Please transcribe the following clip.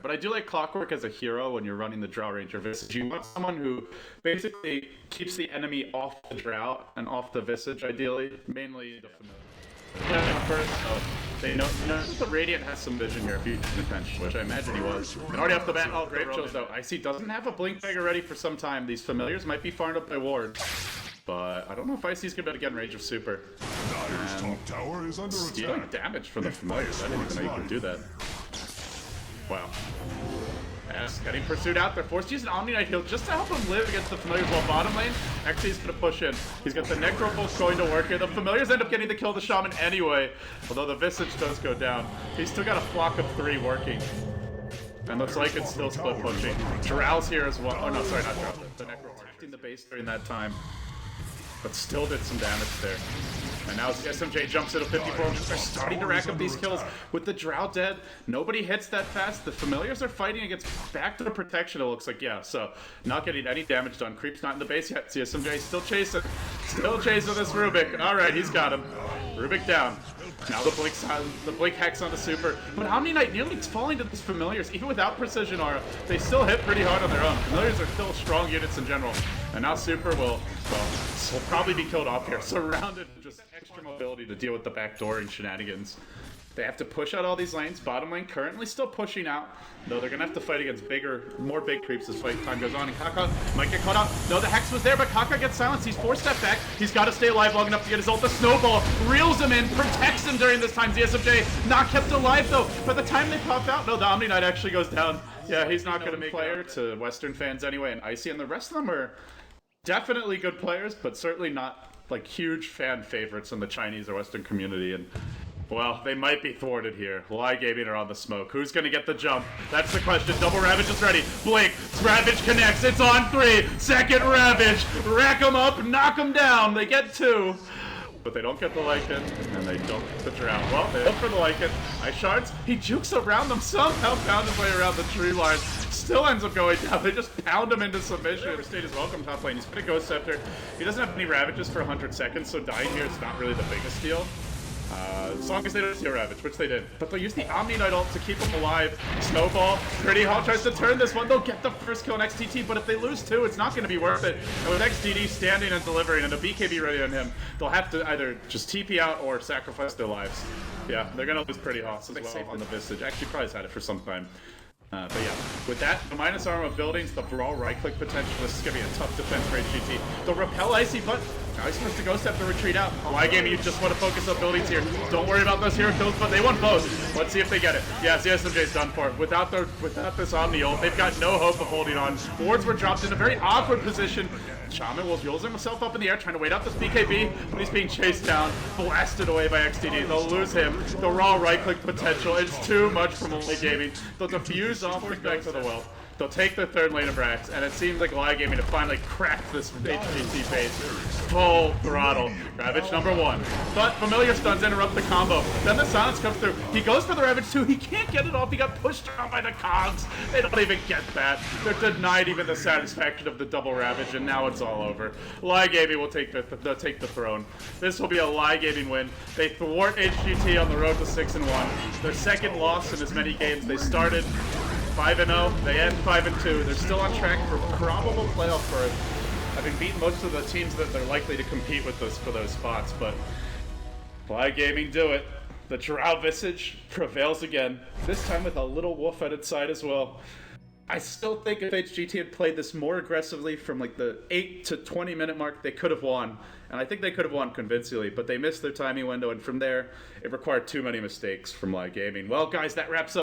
But I do like Clockwork as a hero when you're running the Drow Ranger Visage. You want someone who basically keeps the enemy off the Drow and off the Visage, ideally. Mainly the Familiar. Yeah, first, so they know the Radiant has some vision here if you pay attention, which I imagine he was. And already off the bat, oh, great chose though. Icy doesn't have a Blink Dagger ready for some time. These Familiars might be farmed up by wards. But I don't know if Icy's gonna be able to get in range of super. Top tower is under stealing damage from the Familiars. I didn't even know you could do that. Wow. Yes, getting pursued out. They're forced to use an Omni Knight heal just to help him live against the Familiars while bottom lane. Actually, he's gonna push in. He's got the Necro Pulse going to work here. The Familiars end up getting the kill the Shaman anyway, although the Visage does go down. He's still got a flock of 3 working. And looks like it's still split pushing. Drow's here as well. Oh no, sorry, not Drow. The Necro protecting the base during that time. But still did some damage there. And now SMJ jumps into 54. They're starting to rack up these kills with the Drow dead. Nobody hits that fast. The Familiars are fighting against backdoor protection, it looks like. Yeah, so not getting any damage done. Creep's not in the base yet. SMJ still chasing. Still chasing this Rubik. Alright, he's got him. Rubik down. Now the Blink Hex on the super. But Omni Knight nearly falling to these Familiars. Even without Precision Aura, they still hit pretty hard on their own. Familiars are still strong units in general. And now super will probably be killed off here. Surrounded with just extra mobility to deal with the backdooring shenanigans. They have to push out all these lanes. Bottom lane currently still pushing out, though they're gonna have to fight against more big creeps as fight time goes on. And Kaka might get caught out. No, the Hex was there, but Kaka gets silenced. He's 4 step back. He's got to stay alive long enough to get his ult. The snowball reels him in, protects him during this time. ZSMJ not kept alive though. By the time they pop out, no, the Omni Knight actually goes down. Yeah, he's not gonna make player to Western fans anyway. And Icy and the rest of them are definitely good players, but certainly not like huge fan favorites in the Chinese or Western community. And well, they might be thwarted here. LaiGaming are on the smoke. Who's gonna get the jump? That's the question. Double Ravage is ready. Blink. Ravage connects. It's on 3. Second Ravage. Rack them up. Knock them down. They get 2. But they don't get the Lycan, and they don't get the Drow. Well, they look for the Lycan. Ice Shards. He jukes around them. Somehow found his way around the tree line. Still ends up going down. They just pound him into submission. State is welcome top lane. He's got a Ghost Scepter. He doesn't have any Ravages for 100 seconds, so dying here is not really the biggest deal. As long as they don't see a Ravage, which they did. But they'll use the Omni Knight ult to keep him alive. Snowball. Pretty Hall tries to turn this one. They'll get the first kill in XTT, but if they lose 2, it's not going to be worth it. And with XDD standing and delivering and a BKB ready on him, they'll have to either just TP out or sacrifice their lives. Yeah, they're going to lose Pretty Hawks as well on the Visage. Actually, probably has had it for some time. But yeah, with that, the minus armor of buildings, the brawl right-click potential, this is going to be a tough defense for HGT. They'll repel Icy, but now he's supposed to Ghost Step to retreat out. LaiGaming, you just want to focus on buildings here. Don't worry about those hero kills, but they want both. Let's see if they get it. Yeah, SMJ's done for it. Without this Omni ult, they've got no hope of holding on. Wards were dropped in a very awkward position. Shaman will use himself up in the air, trying to wait out this BKB, but he's being chased down, blasted away by XDD. They'll lose him. The raw right-click potential, it's too much from LaiGaming. They'll defuse off back to the well. They'll take the third lane of Brax, and it seems like LaiGaming to finally crack this HGT base. Full throttle. Ravage number 1. But Familiar Stuns interrupt the combo. Then the silence comes through. He goes for the Ravage 2. He can't get it off. He got pushed around by the cogs. They don't even get that. They're denied even the satisfaction of the double Ravage, and now it's all over. LaiGaming will take the throne. This will be a LaiGaming win. They thwart HGT on the road to 6-1. Their second loss in as many games. They started 5-0, they end 5-2. They're still on track for probable playoff berth, having beaten most of the teams that they're likely to compete with us for those spots. But LaiGaming do it. The Drow Visage prevails again, this time with a little wolf at its side as well. I still think if HGT had played this more aggressively from like the 8 to 20 minute mark, they could have won. And I think they could have won convincingly, but they missed their timing window, and from there, it required too many mistakes from LaiGaming. Well, guys, that wraps up